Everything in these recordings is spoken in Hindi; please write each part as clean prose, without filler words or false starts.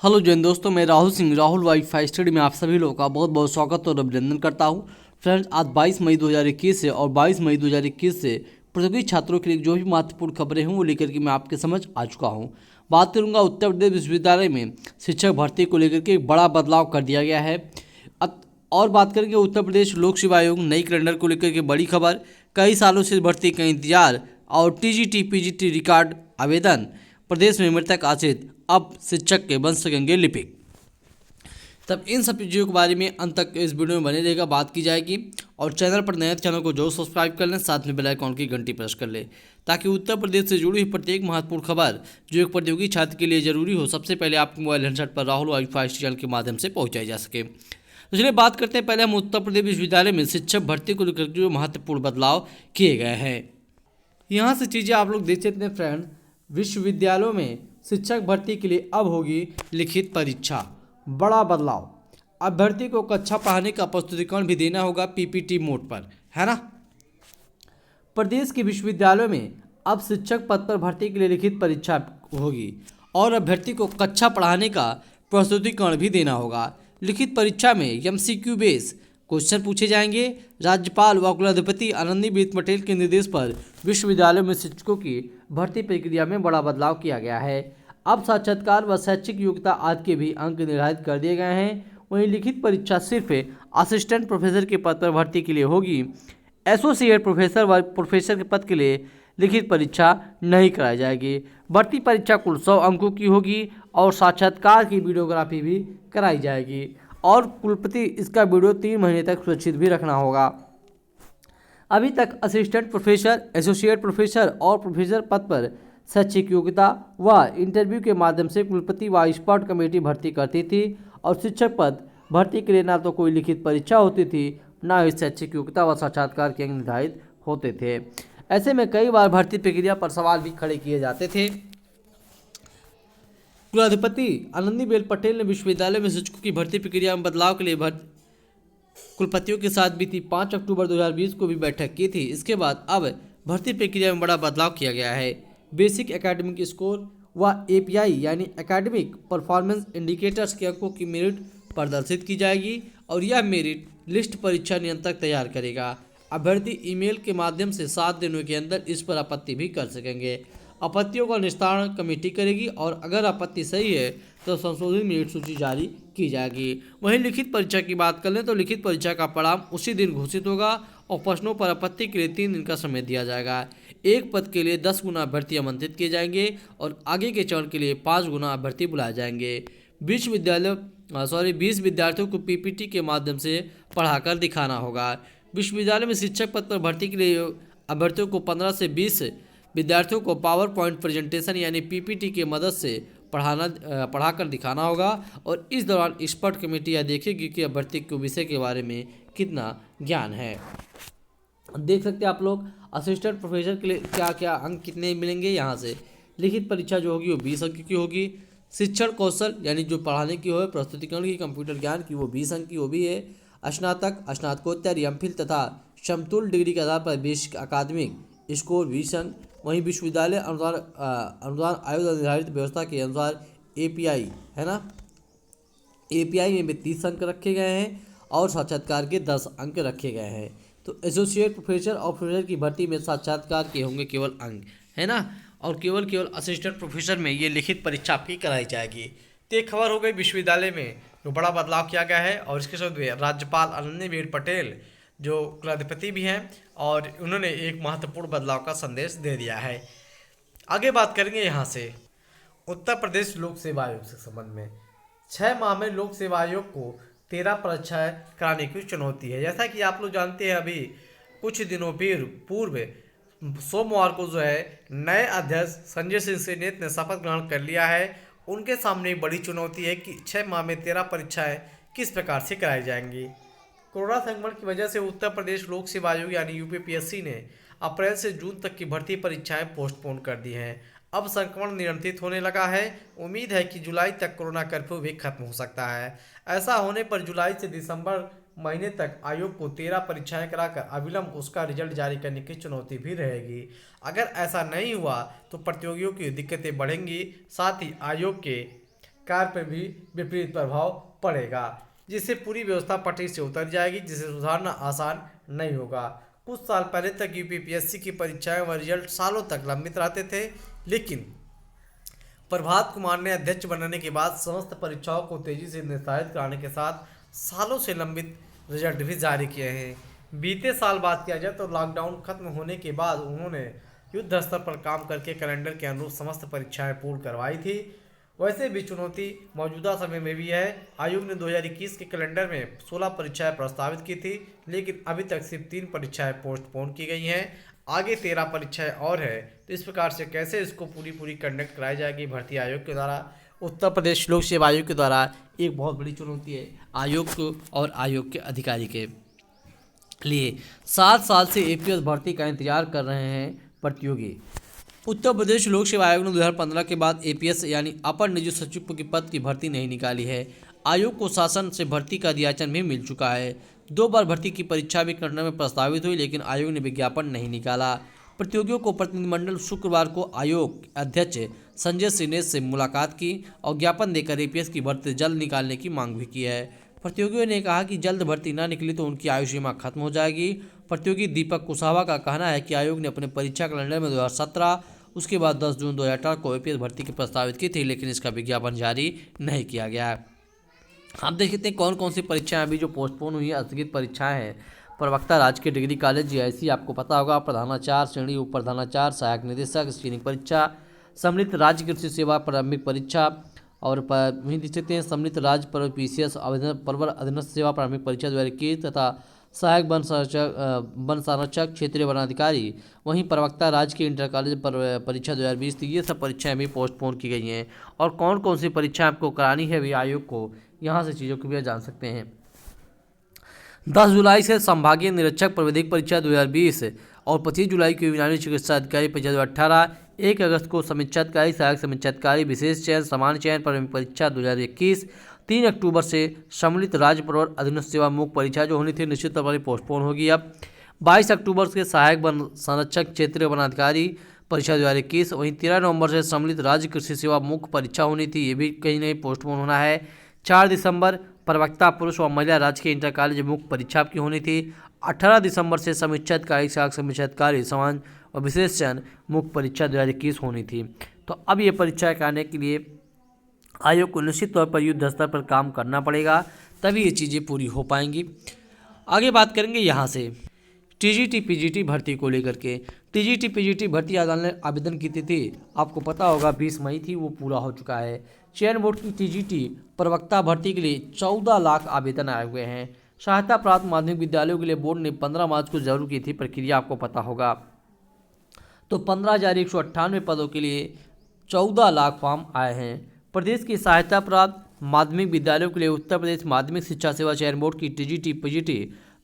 हेलो जैन दोस्तों, मैं राहुल सिंह राहुल वाईफाई स्टडी में आप सभी लोगों का बहुत बहुत स्वागत और अभिनंदन करता हूं। फ्रेंड्स, आज 22 मई 2021 से और 22 मई 2021 से प्रतियोगी छात्रों के लिए जो भी महत्वपूर्ण खबरें हैं वो लेकर के मैं आपके समझ आ चुका हूं। बात करूंगा उत्तर प्रदेश विश्वविद्यालय में शिक्षक भर्ती को लेकर के एक बड़ा बदलाव कर दिया गया है। और बात करेंगे उत्तर प्रदेश लोक सेवा आयोग नई कैलेंडर को लेकर के बड़ी खबर, कई सालों से भर्ती का इंतजार और टीजीटी पीजीटी रिकॉर्ड आवेदन, प्रदेश में मृतक आश्रित अब शिक्षक के बन सकेंगे लिपिक। तब इन सब चीज़ों के बारे में अंत तक इस वीडियो में बने रहेगा, बात की जाएगी। और चैनल पर नए चैनल को जो सब्सक्राइब कर लें, साथ में बेल आइकॉन की घंटी प्रेस कर लें, ताकि उत्तर प्रदेश से जुड़ी हुई प्रत्येक महत्वपूर्ण खबर जो एक प्रतियोगी छात्र के लिए जरूरी हो, सबसे पहले आपके मोबाइल हैंडसेट पर राहुल वाईफाई चैनल के माध्यम से पहुँचाई जा सके। तो चलिए बात करते हैं। पहले हम उत्तर प्रदेश विश्वविद्यालय में शिक्षक भर्ती को लेकर जो महत्वपूर्ण बदलाव किए गए हैं, यहाँ से चीज़ें आप लोग देख सकते हैं। फ्रेंड, विश्वविद्यालयों में शिक्षक भर्ती के लिए अब होगी लिखित परीक्षा। बड़ा बदलाव, अभ्यर्थी को कक्षा पढ़ाने का प्रस्तुतिकरण भी देना होगा पीपीटी मोड पर, है ना। प्रदेश के विश्वविद्यालयों में अब शिक्षक पद पर भर्ती के लिए लिखित परीक्षा होगी और अभ्यर्थी को कक्षा पढ़ाने का प्रस्तुतिकरण भी देना होगा। लिखित परीक्षा में एमसीक्यू बेस क्वेश्चन पूछे जाएंगे। राज्यपाल व कुलाधिपति आनंदीबेन पटेल के निर्देश पर विश्वविद्यालयों में शिक्षकों की भर्ती प्रक्रिया में बड़ा बदलाव किया गया है। अब साक्षात्कार व शैक्षिक योग्यता आदि के भी अंक निर्धारित कर दिए गए हैं। वहीं लिखित परीक्षा सिर्फ असिस्टेंट प्रोफेसर के पद पर भर्ती के लिए होगी। एसोसिएट प्रोफेसर व प्रोफेसर के पद के लिए लिखित परीक्षा नहीं कराई जाएगी। भर्ती परीक्षा कुल 100 अंकों की होगी और साक्षात्कार की वीडियोग्राफी भी कराई जाएगी और कुलपति इसका वीडियो 3 महीने तक सुरक्षित भी रखना होगा। अभी तक असिस्टेंट प्रोफेसर, एसोसिएट प्रोफेसर और प्रोफेसर पद पर शैक्षिक योग्यता व इंटरव्यू के माध्यम से कुलपति व एक्सपर्ट कमेटी भर्ती करती थी और शिक्षक पद भर्ती के लिए ना तो कोई लिखित परीक्षा होती थी, ना ही शैक्षिक योग्यता व साक्षात्कार के अंक निर्धारित होते थे। ऐसे में कई बार भर्ती प्रक्रिया पर सवाल भी खड़े किए जाते थे। कुलाधिपति आनंदीबेन पटेल ने विश्वविद्यालय में शिक्षकों की भर्ती प्रक्रिया में बदलाव के लिए कुलपतियों के साथ बीती 5 अक्टूबर 2020 को भी बैठक की थी। इसके बाद अब भर्ती प्रक्रिया में बड़ा बदलाव किया गया है। बेसिक एकेडमिक स्कोर व एपीआई यानी एकेडमिक परफॉर्मेंस इंडिकेटर्स के अंकों की मेरिट प्रदर्शित की जाएगी और यह मेरिट लिस्ट परीक्षा नियंत्रक तैयार करेगा। अभ्यर्थी ईमेल के माध्यम से 7 दिनों के अंदर इस पर आपत्ति भी कर सकेंगे। आपत्तियों का निस्तारण कमेटी करेगी और अगर आपत्ति सही है तो संशोधित मेरिट सूची जारी की जाएगी। वहीं लिखित परीक्षा की बात कर लें तो लिखित परीक्षा का परिणाम उसी दिन घोषित होगा और प्रश्नों पर आपत्ति के लिए 3 दिन का समय दिया जाएगा। एक पद के लिए 10 गुना अभ्यर्थी आमंत्रित किए जाएंगे और आगे के चरण के लिए 5 गुना अभ्यर्थी बुलाए जाएंगे। 20 विद्यार्थियों को पीपीटी के माध्यम से पढ़ाकर दिखाना होगा। विश्वविद्यालय में शिक्षक पद पर भर्ती के लिए अभ्यर्थियों को 15 से 20 विद्यार्थियों को पावर पॉइंट प्रेजेंटेशन यानी पीपीटी की मदद से पढ़ाकर दिखाना होगा और इस दौरान एक्सपर्ट कमेटी यह देखेगी कि अभ्यर्थी को विषय के बारे में कितना ज्ञान है। देख सकते हैं आप लोग असिस्टेंट प्रोफेसर के लिए क्या क्या अंक कितने मिलेंगे। यहाँ से लिखित परीक्षा जो होगी वो 20 अंक की होगी। शिक्षण कौशल यानी जो पढ़ाने की हो, प्रस्तुतिकरण की, कंप्यूटर ज्ञान की, वो 20 अंक की वो भी है। स्नातक, स्नातकोत्तर, एमफिल तथा समतुल्य डिग्री के आधार पर बेसिक अकादमिक स्कोर 20 अंक। वहीं विश्वविद्यालय अनुदान आयोग निर्धारित व्यवस्था के अनुसार एपीआई है ना, एपीआई में भी 30 अंक रखे गए हैं और साक्षात्कार के 10 अंक रखे गए हैं। तो एसोसिएट प्रोफेसर और प्रोफेसर की भर्ती में साक्षात्कार के होंगे केवल अंक, है ना, और केवल असिस्टेंट प्रोफेसर में ये लिखित परीक्षा आपकी कराई जाएगी। तो एक खबर हो गई विश्वविद्यालय में जो बड़ा बदलाव किया गया है और इसके साथ राज्यपाल आनंदीबेन पटेल जो कुलाधिपति भी हैं और उन्होंने एक महत्वपूर्ण बदलाव का संदेश दे दिया है। आगे बात करेंगे यहाँ से उत्तर प्रदेश लोक सेवा आयोग से संबंध में। 6 माह में लोक सेवा आयोग को 13 परीक्षाएं कराने की चुनौती है। जैसा कि आप लोग जानते हैं, अभी कुछ दिनों पूर्व सोमवार को जो है नए अध्यक्ष संजय सिंह सेनेत ने शपथ ग्रहण कर लिया है। उनके सामने एक बड़ी चुनौती है कि 6 माह में 13 परीक्षाएं किस प्रकार से कराई जाएंगी। कोरोना संक्रमण की वजह से उत्तर प्रदेश लोक सेवा आयोग यानी यूपीपीएससी ने अप्रैल से जून तक की भर्ती परीक्षाएं पोस्टपोन कर दी हैं। अब संक्रमण नियंत्रित होने लगा है। उम्मीद है कि जुलाई तक कोरोना कर्फ्यू भी खत्म हो सकता है। ऐसा होने पर जुलाई से दिसंबर महीने तक आयोग को 13 परीक्षाएं कराकर अविलंब उसका रिजल्ट जारी करने की चुनौती भी रहेगी। अगर ऐसा नहीं हुआ तो प्रतियोगियों की दिक्कतें बढ़ेंगी। साथ ही आयोग के कार्य पर भी विपरीत प्रभाव पड़ेगा, जिससे पूरी व्यवस्था पटरी से उतर जाएगी, जिसे सुधारना आसान नहीं होगा। कुछ साल पहले तक यूपीपीएससी की परीक्षाएं व रिजल्ट सालों तक लंबित रहते थे, लेकिन प्रभात कुमार ने अध्यक्ष बनने के बाद समस्त परीक्षाओं को तेजी से निर्धारित कराने के साथ सालों से लंबित रिजल्ट भी जारी किए हैं। बीते साल बात किया जाए तो लॉकडाउन खत्म होने के बाद उन्होंने युद्ध स्तर पर काम करके कैलेंडर के अनुरूप समस्त परीक्षाएं पूर्ण करवाई थी। वैसे भी चुनौती मौजूदा समय में भी है। आयोग ने 2021 के कैलेंडर में 16 परीक्षाएं प्रस्तावित की थी, लेकिन अभी तक सिर्फ 3 परीक्षाएं पोस्टपोन की गई हैं। आगे 13 परीक्षाएं और है। तो इस प्रकार से कैसे इसको पूरी कंडक्ट कराई जाएगी भर्ती आयोग के द्वारा, उत्तर प्रदेश लोक सेवा आयोग के द्वारा, एक बहुत बड़ी चुनौती है आयोग को और आयोग के अधिकारी के लिए। 7 साल से एपीएस भर्ती का इंतजार कर रहे हैं प्रतियोगी। उत्तर प्रदेश लोक सेवा आयोग ने 2015 के बाद एपीएस यानी अपर नियुक्त सचिव के पद की भर्ती नहीं निकाली है। आयोग को शासन से भर्ती का दियाचन भी मिल चुका है। 2 बार भर्ती की परीक्षा भी करने में प्रस्तावित हुई, लेकिन आयोग ने विज्ञापन नहीं निकाला। प्रतियोगियों को प्रतिनिधिमंडल शुक्रवार को आयोग अध्यक्ष संजय सिन्हा से मुलाकात की और ज्ञापन देकर एपीएस की भर्ती जल्द निकालने की मांग भी की है। प्रतियोगियों ने कहा कि जल्द भर्ती न निकली तो उनकी आयु सीमा खत्म हो जाएगी। प्रतियोगी दीपक कुशवाहा का कहना है कि आयोग ने अपने परीक्षा कैलेंडर में 2017, उसके बाद 10 जून 2018 को एपीएस भर्ती की प्रस्तावित की थी, लेकिन इसका विज्ञापन जारी नहीं किया गया। आप देख सकते हैं कौन कौन सी परीक्षाएं अभी जो पोस्टपोन हुई है, स्थगित परीक्षाएं हैं। प्रवक्ता राजकीय डिग्री कॉलेज जीआईसी आपको पता होगा, प्रधानाचार्य श्रेणी उप प्रधानाचार्य सहायक निदेशक स्क्रीनिंग परीक्षा, सम्मिलित राज्य कृषि सेवा प्रारंभिक परीक्षा और वहीं देख सकते हैं सम्मिलित राज्य पर पीसीएस आवेदन परवर अधीनस्थ सेवा प्रारंभिक परीक्षा 2021 तथा सहायक वन संरक्षक क्षेत्रीय वनाधिकारी, वहीं प्रवक्ता राज्य के इंटर कॉलेज पर परीक्षा 2020 थी। ये सब परीक्षाएं भी पोस्टपोन की गई हैं। और कौन कौन सी परीक्षा आपको करानी है भी आयोग को, यहाँ से चीज़ों को भी जान सकते हैं। 10 जुलाई से संभागीय निरीक्षक प्राविधिक परीक्षा 2020 और 25 जुलाई को यूनानी चिकित्सा अधिकारी परीक्षा 2018, 1 अगस्त को समीक्षाधिकारी सहायक समीक्षाधिकारी विशेष चयन सामान्य चयन प्रारंभिक परीक्षा 2021, 3 अक्टूबर से सम्मिलित राज्य प्रवर अधीनस्थ सेवा मुख्य परीक्षा जो होनी थी निश्चित तौर पर पोस्टपोन होगी। अब 22 अक्टूबर से सहायक वन संरक्षक क्षेत्रीय वनाधिकारी परीक्षा 2021, वहीं 13 नवंबर से सम्मिलित राज्य कृषि सेवा मुख्य परीक्षा होनी थी, ये भी कहीं नहीं पोस्टपोन होना है। 4 दिसंबर प्रवक्ता पुरुष व महिला राजकीय इंटर कॉलेज मुख्य परीक्षा की होनी थी। 18 दिसंबर से समीक्षाधिकारी सहायक समीक्षाधिकारी सामान्य और विशेष चयन मुख्य परीक्षा 2021 होनी थी। तो अब ये परीक्षाएं कराने के लिए आयोग को निश्चित तौर पर युद्ध स्तर पर काम करना पड़ेगा, तभी ये चीज़ें पूरी हो पाएंगी। आगे बात करेंगे यहाँ से टीजीटी पीजीटी भर्ती को लेकर के। टीजीटी पीजीटी भर्ती आवेदन की तिथि आपको पता होगा 20 मई थी, वो पूरा हो चुका है। चयन बोर्ड की टीजीटी प्रवक्ता भर्ती के लिए 14 लाख आवेदन आए हुए हैं। सहायता प्राप्त माध्यमिक विद्यालयों के लिए बोर्ड ने 15 मार्च को जरूर की थी प्रक्रिया, आपको पता होगा। तो 15,198 पदों के लिए 14 लाख फॉर्म आए हैं। प्रदेश की सहायता प्राप्त माध्यमिक विद्यालयों के लिए उत्तर प्रदेश माध्यमिक शिक्षा सेवा चयन बोर्ड की टीजीटी पीजीटी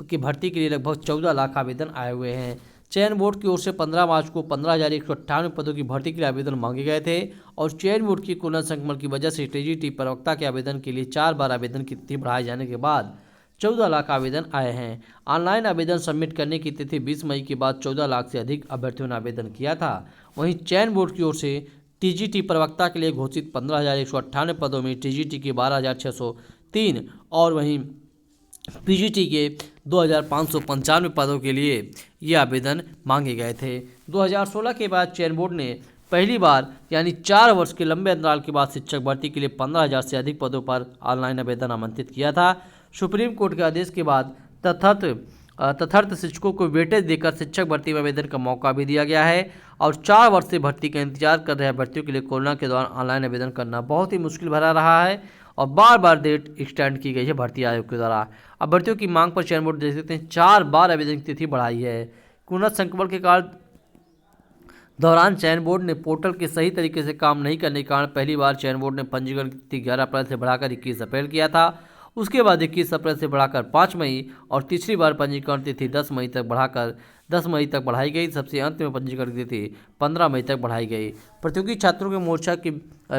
की भर्ती के लिए लगभग 14 लाख आवेदन आए हुए हैं। चयन बोर्ड की ओर से 15 मार्च को 15,198 पदों की भर्ती के लिए आवेदन मांगे गए थे और चयन बोर्ड की कोरोना संक्रमण की वजह से टीजीटी प्रवक्ता के आवेदन के लिए 4 बार आवेदन की तिथि बढ़ाए जाने के बाद 14 लाख आवेदन आए हैं। ऑनलाइन आवेदन सबमिट करने की तिथि 20 मई के बाद 14 लाख से अधिक अभ्यर्थियों ने आवेदन किया था। वहीं चयन बोर्ड की ओर से टीजीटी प्रवक्ता के लिए घोषित 15,198 पदों में टीजीटी के 12,603 और वहीं पीजीटी के 2,595 पदों के लिए ये आवेदन मांगे गए थे। 2016 के बाद चयन बोर्ड ने पहली बार यानी 4 वर्ष के लंबे अंतराल के बाद शिक्षक भर्ती के लिए 15,000 से अधिक पदों पर ऑनलाइन आवेदन आमंत्रित किया था। सुप्रीम कोर्ट के आदेश के बाद तथार्थ शिक्षकों को वेटेज देकर शिक्षक भर्ती में आवेदन का मौका भी दिया गया है और 4 वर्ष से भर्ती का इंतजार कर रहे अभ्यर्थियों के लिए कोरोना के दौरान ऑनलाइन आवेदन करना बहुत ही मुश्किल भरा रहा है और बार बार डेट एक्सटेंड की गई है भर्ती आयोग के द्वारा। अभ्यर्थियों की मांग पर चयन बोर्ड देख सकते हैं 4 बार आवेदन की तिथि बढ़ाई है। कोरोना संक्रमण के कारण दौरान चयन बोर्ड ने पोर्टल के सही तरीके से काम नहीं करने के कारण पहली बार चयन बोर्ड ने पंजीकरण की तिथि 11 अप्रैल से बढ़ाकर 21 अप्रैल किया था। उसके बाद 21 अप्रैल से बढ़ाकर 5 मई और तीसरी बार पंजीकरण तिथि 10 मई तक बढ़ाकर 10 मई तक बढ़ाई गई। सबसे अंत में पंजीकरण तिथि 15 मई तक बढ़ाई गई। प्रतियोगी छात्रों के मोर्चा की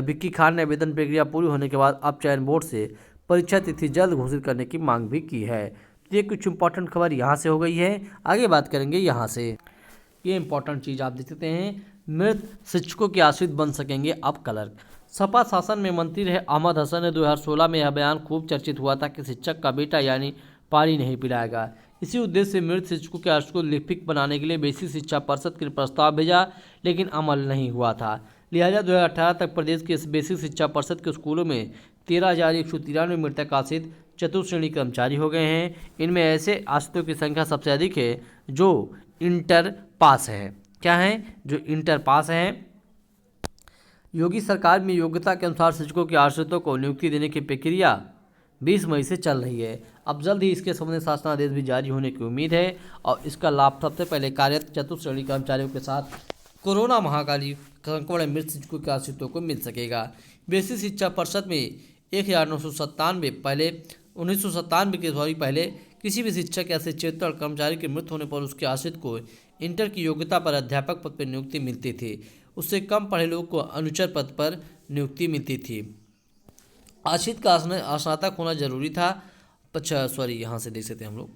विक्की खान ने आवेदन प्रक्रिया पूरी होने के बाद अब चयन बोर्ड से परीक्षा तिथि जल्द घोषित करने की मांग भी की है। ये कुछ इंपॉर्टेंट खबर यहाँ से हो गई है। आगे बात करेंगे यहाँ से, ये इंपॉर्टेंट चीज़ आप देख सकते हैं, मृत शिक्षकों के आश्रित बन सकेंगे अब क्लर्क। सपा शासन में मंत्री रहे अहमद हसन ने 2016 में यह बयान खूब चर्चित हुआ था कि शिक्षक का बेटा यानी पानी नहीं पिलाएगा। इसी उद्देश्य से मृत शिक्षकों के आश्रय को लिपिक बनाने के लिए बेसिक शिक्षा परिषद के प्रस्ताव भेजा, लेकिन अमल नहीं हुआ था। लिहाजा 2018 तक प्रदेश के बेसिक शिक्षा परिषद के स्कूलों में 13,193 मृतक आश्रित चतुर्श्रेणी कर्मचारी हो गए हैं। इनमें ऐसे आश्रितों की संख्या सबसे अधिक है जो इंटर पास है। क्या है? जो इंटर पास हैं। योगी सरकार में योग्यता के अनुसार शिक्षकों के आश्रितों को नियुक्ति देने की प्रक्रिया 20 मई से चल रही है। अब जल्द ही इसके संबंधी शासनादेश भी जारी होने की उम्मीद है और इसका लाभ सबसे पहले कार्यरत चतुर्श्रेणी कर्मचारियों के साथ कोरोना महामारी संक्रमण मृत शिक्षकों के आश्रितों को मिल सकेगा। बेसिक शिक्षा परिषद में 1997 पहले 1997 के पहले किसी भी शिक्षक या शिक्षकेतर कर्मचारी की मृत्यु होने पर उसके आश्रित को इंटर की योग्यता पर अध्यापक पद पर नियुक्ति मिलती थी। उससे कम पढ़े लोगों को अनुचर पद पर नियुक्ति मिलती थी। आश्रित का स्नातक होना जरूरी था। यहाँ से देख सकते हैं हम लोग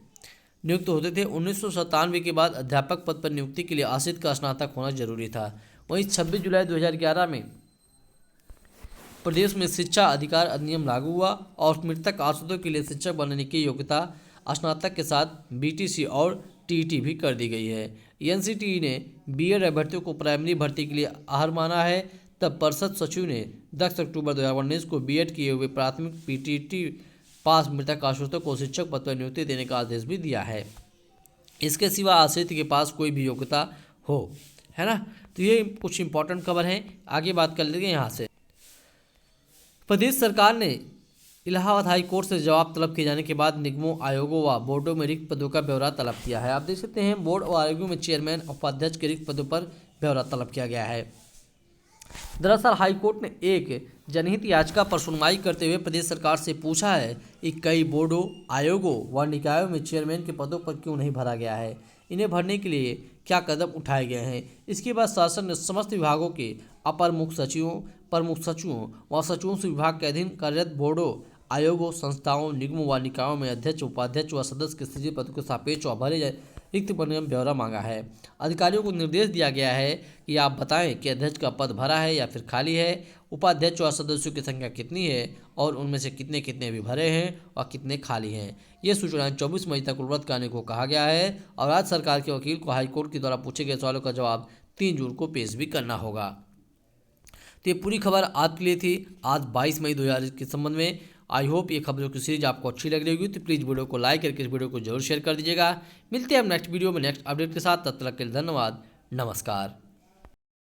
नियुक्त होते थे। 1997 के बाद अध्यापक पद पर नियुक्ति के लिए आश्रित का स्नातक होना जरूरी था। वहीं 26 जुलाई 2011 में प्रदेश में शिक्षा अधिकार अधिनियम लागू हुआ और मृतक आश्रितों के लिए शिक्षक बनने की योग्यता स्नातक के साथ बीटीसी और टीईटी भी कर दी गई है। एनसीटीई ने बीएड अभ्यर्थियों को प्राइमरी भर्ती के लिए आहर माना है। तब परिषद सचिव ने 10 अक्टूबर 2019 को बीएड किए हुए प्राथमिक पीटीटी पास मृतक आश्रितों को शिक्षक पद पर नियुक्ति देने का आदेश भी दिया है। इसके सिवा आश्रित के पास कोई भी योग्यता हो, है ना। तो ये कुछ इंपॉर्टेंट खबर है। आगे बात कर लेंगे यहाँ से। प्रदेश सरकार ने इलाहाबाद हाई कोर्ट से जवाब तलब किए जाने के बाद निगमों, आयोगों व बोर्डों में रिक्त पदों का ब्यौरा तलब किया है। आप देख सकते हैं बोर्ड और आयोगों में चेयरमैन और उपाध्यक्ष के रिक्त पदों पर ब्यौरा तलब किया गया है। दरअसल हाईकोर्ट ने एक जनहित याचिका पर सुनवाई करते हुए प्रदेश सरकार से पूछा है कि कई बोर्डों, आयोगों व निकायों में चेयरमैन के पदों पर क्यों नहीं भरा गया है, इन्हें भरने के लिए क्या कदम उठाए गए हैं। इसके बाद शासन ने समस्त विभागों के अपर मुख्य सचिवों, प्रमुख सचिवों व सचिवों से विभाग के अधीन कार्यरत बोर्डों, आयोगों, संस्थाओं, निगमों व निकायों में अध्यक्ष, उपाध्यक्ष व सदस्य के सृजित पदों के सापेक्ष व भरे रिक्त पदों का ब्यौरा मांगा है। अधिकारियों को निर्देश दिया गया है कि आप बताएं कि अध्यक्ष का पद भरा है या फिर खाली है, उपाध्यक्ष और सदस्यों की संख्या कितनी है और उनमें से कितने कितने अभी भरे हैं और कितने खाली हैं। ये सूचनाएं 24 मई तक उपलब्ध कराने को कहा गया है और राज्य सरकार के वकील को हाईकोर्ट के द्वारा पूछे गए सवालों का जवाब 3 जून को पेश भी करना होगा। तो ये पूरी खबर आपके लिए थी आज 22 मई 2021 के संबंध में। आई होप ये खबरों की सीरीज आपको अच्छी लग रही होगी, तो प्लीज़ वीडियो को लाइक करके इस वीडियो को जरूर शेयर कर दीजिएगा। मिलते हैं हम नेक्स्ट वीडियो में नेक्स्ट अपडेट के साथ। तब तक के लिए धन्यवाद, नमस्कार।